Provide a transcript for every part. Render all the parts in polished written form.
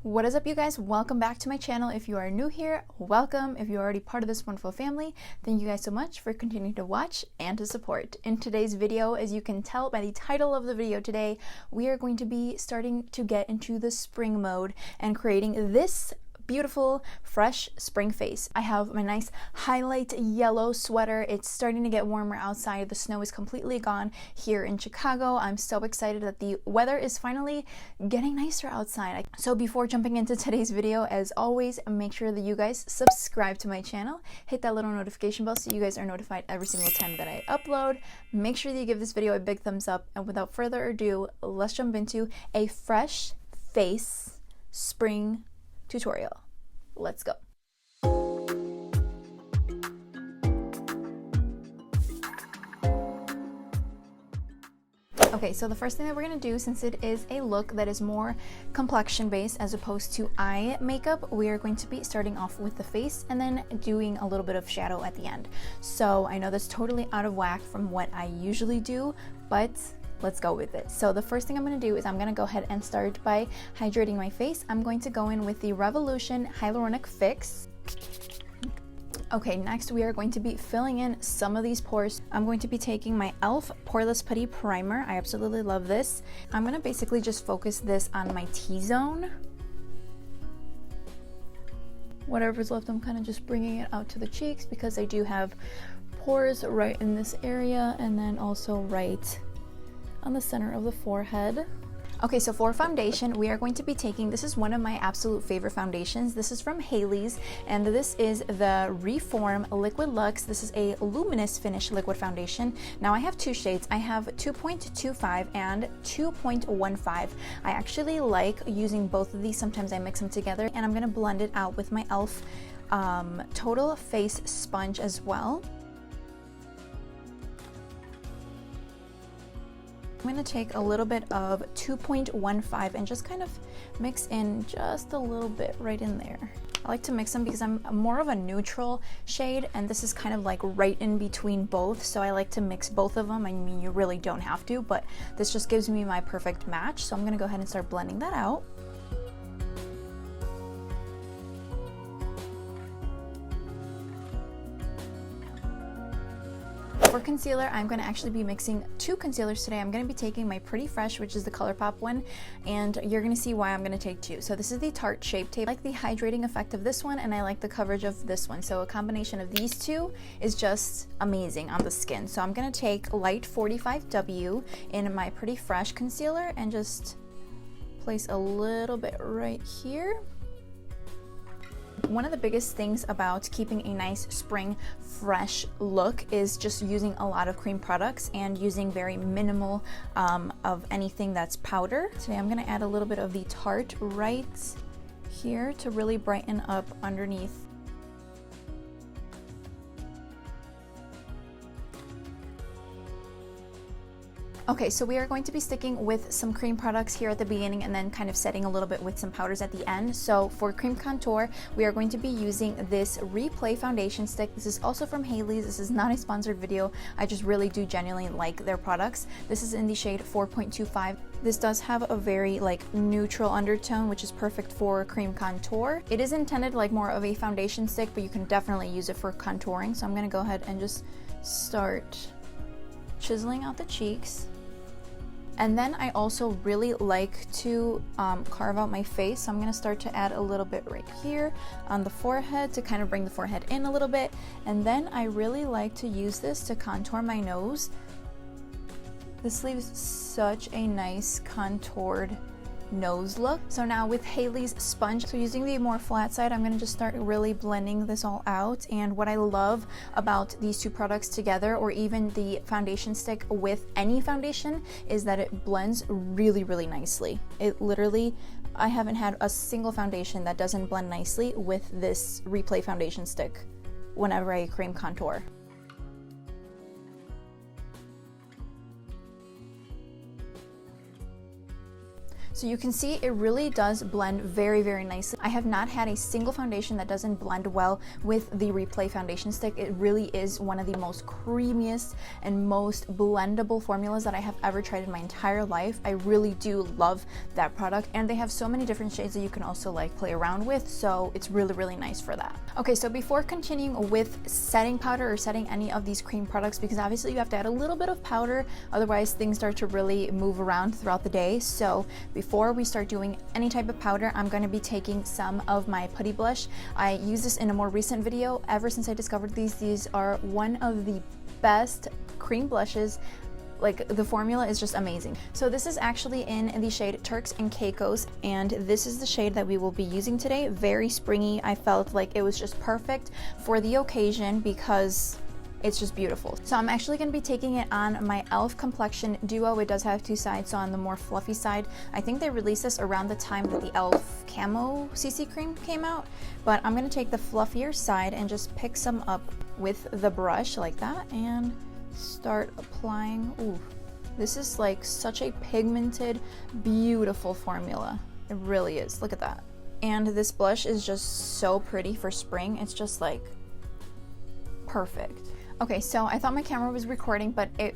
What is up, you guys? Welcome back to my channel. If you are new here, welcome. If you're already part of this wonderful family, thank you guys so much for continuing to watch and to support. In today's video, as you can tell by the title of the video today, we are going to be starting to get into the spring mode and creating this beautiful fresh spring face. I have my nice highlight yellow sweater. It's starting to get warmer outside. The snow is completely gone here in Chicago. I'm so excited that the weather is finally getting nicer outside. So before jumping into today's video, as always, make sure that you guys subscribe to my channel, hit that little notification bell so you guys are notified every single time that I upload. Make sure that you give this video a big thumbs up, and without further ado, let's jump into a fresh face spring tutorial. Let's go. Okay, so the first thing that we're going to do, since it is a look that is more complexion based as opposed to eye makeup, we are going to be starting off with the face and then doing a little bit of shadow at the end. So I know that's totally out of whack from what I usually do, but let's go with it. So the first thing I'm going to do is I'm going to go ahead and start by hydrating my face. I'm going to go in with the Revolution Hyaluronic Fix. Okay, next we are going to be filling in some of these pores. I'm going to be taking my e.l.f. Poreless Putty Primer. I absolutely love this. I'm going to basically just focus this on my T-zone. Whatever's left, I'm kind of just bringing it out to the cheeks because I do have pores right in this area and then also right on the center of the forehead. Okay, so for foundation, we are going to be taking, this is one of my absolute favorite foundations. This is from Hailey's, and this is the Reform Liquid Luxe. This is a luminous finish liquid foundation. Now I have two shades. I have 2.25 and 2.15. I actually like using both of these. Sometimes I mix them together, and I'm gonna blend it out with my e.l.f. Total Face Sponge as well. I'm going to take a little bit of 2.15 and just kind of mix in just a little bit right in there. I like to mix them because I'm more of a neutral shade, and this is kind of like right in between both, so I like to mix both of them. I mean, you really don't have to, but this just gives me my perfect match. So I'm going to go ahead and start blending that out. For concealer, I'm going to actually be mixing two concealers today. I'm going to be taking my Pretty Fresh, which is the Colourpop one, and you're going to see why I'm going to take two. So this is the Tarte Shape Tape. I like the hydrating effect of this one, and I like the coverage of this one. So a combination of these two is just amazing on the skin. So I'm going to take Light 45W in my Pretty Fresh concealer and just place a little bit right here. One of the biggest things about keeping a nice spring fresh look is just using a lot of cream products and using very minimal of anything that's powder. Today I'm going to add a little bit of the Tarte right here to really brighten up underneath. Okay, so we are going to be sticking with some cream products here at the beginning and then kind of setting a little bit with some powders at the end. So for cream contour, we are going to be using this Replay foundation stick. This is also from Hailey's. This is not a sponsored video. I just really do genuinely like their products. This is in the shade 4.25. This does have a very like neutral undertone, which is perfect for cream contour. It is intended like more of a foundation stick, but you can definitely use it for contouring. So I'm gonna go ahead and just start chiseling out the cheeks. And then I also really like to carve out my face. So I'm gonna start to add a little bit right here on the forehead to kind of bring the forehead in a little bit. And then I really like to use this to contour my nose. This leaves such a nice contoured nose look. So now with Hailey's sponge, so using the more flat side, I'm going to just start really blending this all out. And what I love about these two products together, or even the foundation stick with any foundation, is that it blends really, really nicely. It literally, I haven't had a single foundation that doesn't blend nicely with this Replay foundation stick whenever I cream contour. So you can see it really does blend very, very nicely. I have not had a single foundation that doesn't blend well with the Replay foundation stick. It really is one of the most creamiest and most blendable formulas that I have ever tried in my entire life. I really do love that product, and they have so many different shades that you can also like play around with, so it's really, really nice for that. Okay, so before continuing with setting powder or setting any of these cream products, because obviously you have to add a little bit of powder, otherwise things start to really move around throughout the day. So before we start doing any type of powder, I'm going to be taking some of my Putty blush. I used this in a more recent video. Ever since I discovered these are one of the best cream blushes. Like, the formula is just amazing. So this is actually in the shade Turks and Caicos, and this is the shade that we will be using today. Very springy. I felt like it was just perfect for the occasion because it's just beautiful. So I'm actually going to be taking it on my e.l.f. complexion duo. It does have two sides, so on the more fluffy side. I think they released this around the time that the e.l.f. Camo CC cream came out, but I'm going to take the fluffier side and just pick some up with the brush like that and start applying. Ooh, this is like such a pigmented, beautiful formula. It really is. Look at that. And this blush is just so pretty for spring. It's just like perfect. Okay, so I thought my camera was recording, but it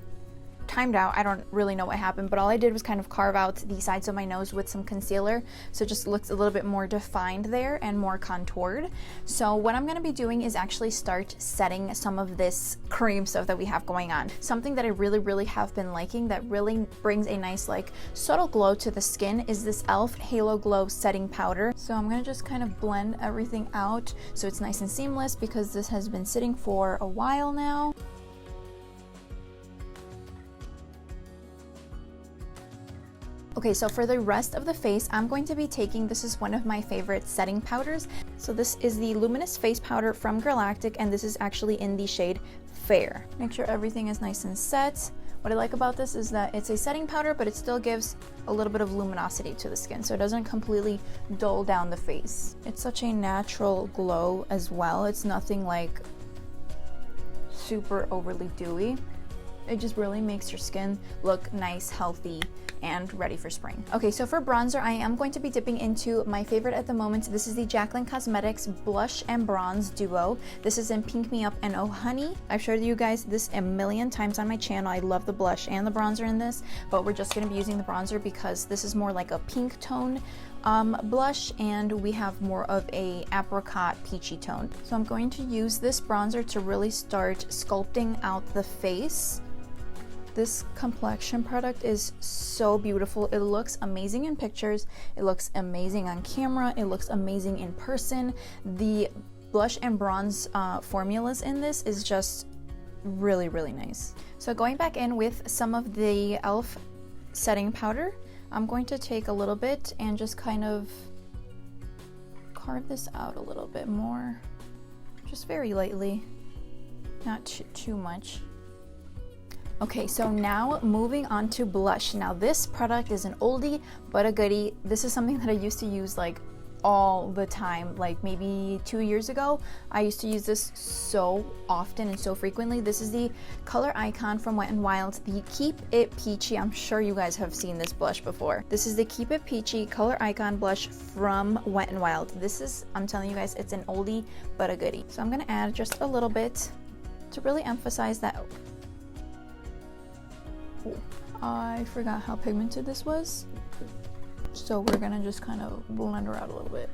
timed out. I don't really know what happened, but all I did was kind of carve out the sides of my nose with some concealer, so it just looks a little bit more defined there and more contoured. So what I'm going to be doing is actually start setting some of this cream stuff that we have going on. Something that I really have been liking that really brings a nice like subtle glow to the skin is this e.l.f. Halo Glow setting powder. So I'm going to just kind of blend everything out so it's nice and seamless, because this has been sitting for a while now. Okay, so for the rest of the face, I'm going to be taking, this is one of my favorite setting powders. So this is the Luminous face powder from Girlactik, and this is actually in the shade Fair. Make sure everything is nice and set. What I like about this is that it's a setting powder, but it still gives a little bit of luminosity to the skin, so it doesn't completely dull down the face. It's such a natural glow as well. It's nothing like super overly dewy. It just really makes your skin look nice, healthy, and ready for spring. Okay, so for bronzer, I am going to be dipping into my favorite at the moment. This is the Jaclyn Cosmetics Blush and Bronze Duo. This is in Pink Me Up and Oh Honey. I've showed you guys this a million times on my channel. I love the blush and the bronzer in this, but we're just gonna be using the bronzer because this is more like a pink tone blush, and we have more of a apricot peachy tone. So I'm going to use this bronzer to really start sculpting out the face. This complexion product is so beautiful. It looks amazing in pictures. It looks amazing on camera. It looks amazing in person. The blush and bronze formulas in this is just really nice. So going back in with some of the e.l.f. setting powder, I'm going to take a little bit and just kind of carve this out a little bit more. Just very lightly, not too much. Okay, so now moving on to blush. Now this product is an oldie but a goodie. This is something that I used to use like all the time, like maybe 2 years ago. I used to use this so often and so frequently. This is the Color Icon from Wet n Wild, the Keep It Peachy. I'm sure you guys have seen this blush before. This is the Keep It Peachy Color Icon blush from Wet n Wild. This is, I'm telling you guys, it's an oldie but a goodie. So I'm gonna add just a little bit to really emphasize that. I forgot how pigmented this was, so we're gonna just kind of blend her out a little bit.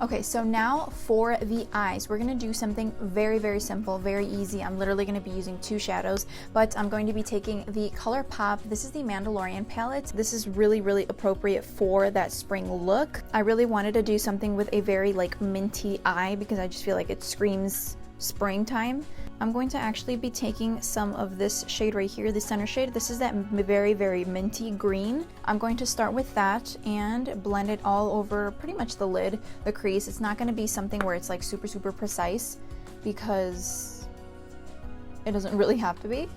Okay, so now for the eyes, we're gonna do something very simple, very easy. I'm literally gonna be using two shadows, but I'm going to be taking the Colourpop. This is the Mandalorian palette. This is really appropriate for that spring look. I really wanted to do something with a very like minty eye because I just feel like it screams springtime. I'm going to actually be taking some of this shade right here, the center shade. This is that very minty green. I'm going to start with that and blend it all over pretty much the lid, the crease. It's not going to be something where it's like super precise because it doesn't really have to be.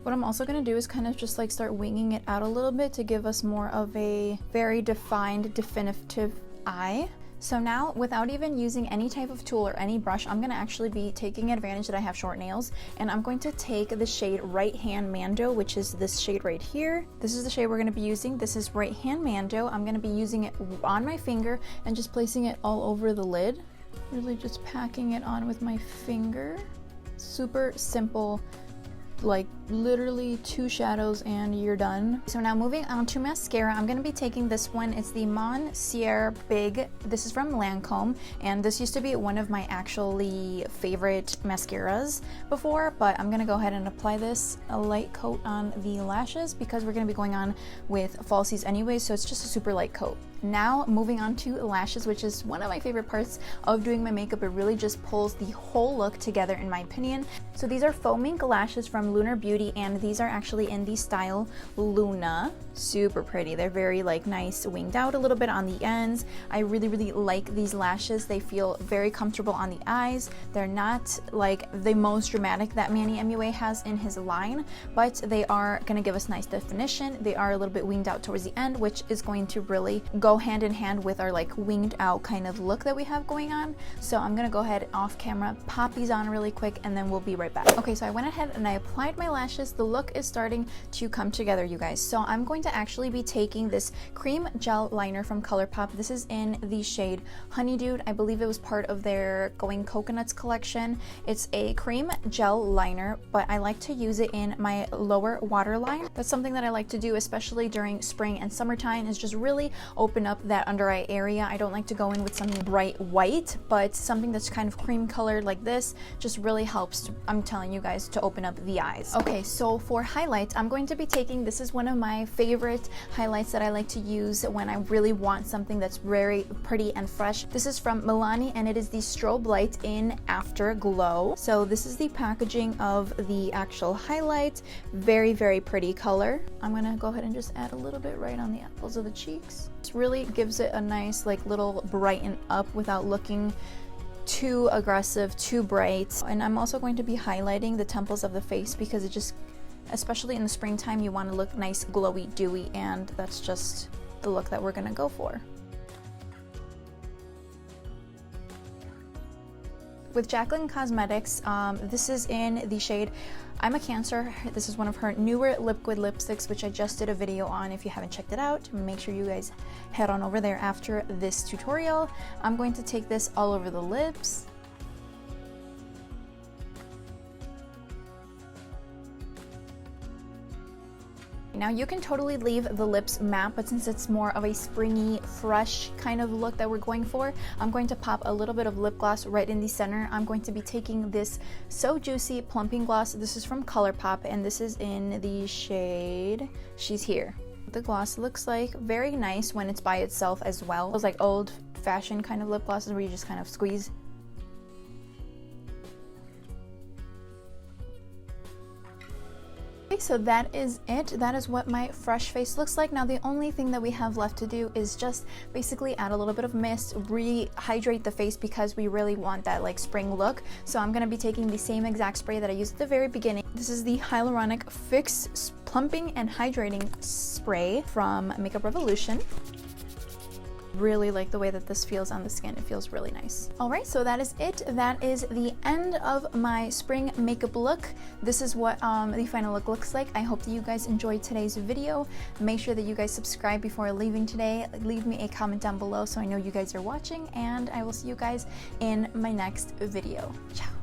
What I'm also going to do is kind of just like start winging it out a little bit to give us more of a very defined, definitive eye. So now, without even using any type of tool or any brush, I'm gonna actually be taking advantage that I have short nails, and I'm going to take the shade Right Hand Mando, which is this shade right here. This is the shade we're gonna be using. This is Right Hand Mando. I'm gonna be using it on my finger and just placing it all over the lid. Really just packing it on with my finger. Super simple, like literally 2 shadows and you're done. So now moving on to mascara, I'm gonna be taking this one. It's the Monsieur Big. This is from Lancome, and this used to be one of my actually favorite mascaras before, but I'm gonna go ahead and apply this a light coat on the lashes because we're gonna be going on with falsies anyway, so it's just a super light coat. Now moving on to lashes, which is one of my favorite parts of doing my makeup. It really just pulls the whole look together in my opinion. So these are Faux Mink lashes from Lunar Beauty, and these are actually in the style Luna. Super pretty. They're very like nice winged out a little bit on the ends. I really like these lashes. They feel very comfortable on the eyes. They're not like the most dramatic that Manny MUA has in his line, but they are gonna give us nice definition. They are a little bit winged out towards the end, which is going to really go hand in hand with our like winged out kind of look that we have going on. So I'm gonna go ahead off camera, pop these on really quick, and then we'll be right back. Okay, so I went ahead and I applied my lashes. The look is starting to come together, you guys. So I'm going to actually be taking this cream gel liner from Colourpop. This is in the shade Honeydew. I believe it was part of their Going Coconuts collection. It's a cream gel liner, but I like to use it in my lower waterline. That's something that I like to do, especially during spring and summertime, is just really open up that under eye area. I don't like to go in with something bright white, but something that's kind of cream colored like this just really helps, I'm telling you guys, to open up the eyes. Okay, so for highlights, I'm going to be taking, this is one of my favorite highlights that I like to use when I really want something that's very pretty and fresh. This is from Milani, and it is the Strobelight in Afterglow. So this is the packaging of the actual highlight. Very pretty color. I'm gonna go ahead and just add a little bit right on the apples of the cheeks. This really gives it a nice like little brighten up without looking too aggressive, too bright. And I'm also going to be highlighting the temples of the face because it just, especially in the springtime, you want to look nice, glowy, dewy, and that's just the look that we're gonna go for. With Jaclyn Cosmetics, this is in the shade I'm a Cancer. This is one of her newer liquid lipsticks, which I just did a video on. If you haven't checked it out, make sure you guys head on over there after this tutorial. I'm going to take this all over the lips. Now you can totally leave the lips matte, but since it's more of a springy, fresh kind of look that we're going for, I'm going to pop a little bit of lip gloss right in the center. I'm going to be taking this So Juicy Plumping Gloss. This is from Colourpop, and this is in the shade She's Here. The gloss looks like very nice when it's by itself as well. Those like old-fashioned kind of lip glosses where you just kind of squeeze. So that is it. That is what my fresh face looks like. Now the only thing that we have left to do is just basically add a little bit of mist, rehydrate the face because we really want that like spring look. So I'm going to be taking the same exact spray that I used at the very beginning. This is the Hyaluronic Fix Plumping and Hydrating Spray from Makeup Revolution. Really like the way that this feels on the skin. It feels really nice. Alright, so that is it. That is the end of my spring makeup look. This is what the final look looks like. I hope that you guys enjoyed today's video. Make sure that you guys subscribe before leaving today. Leave me a comment down below so I know you guys are watching, and I will see you guys in my next video. Ciao!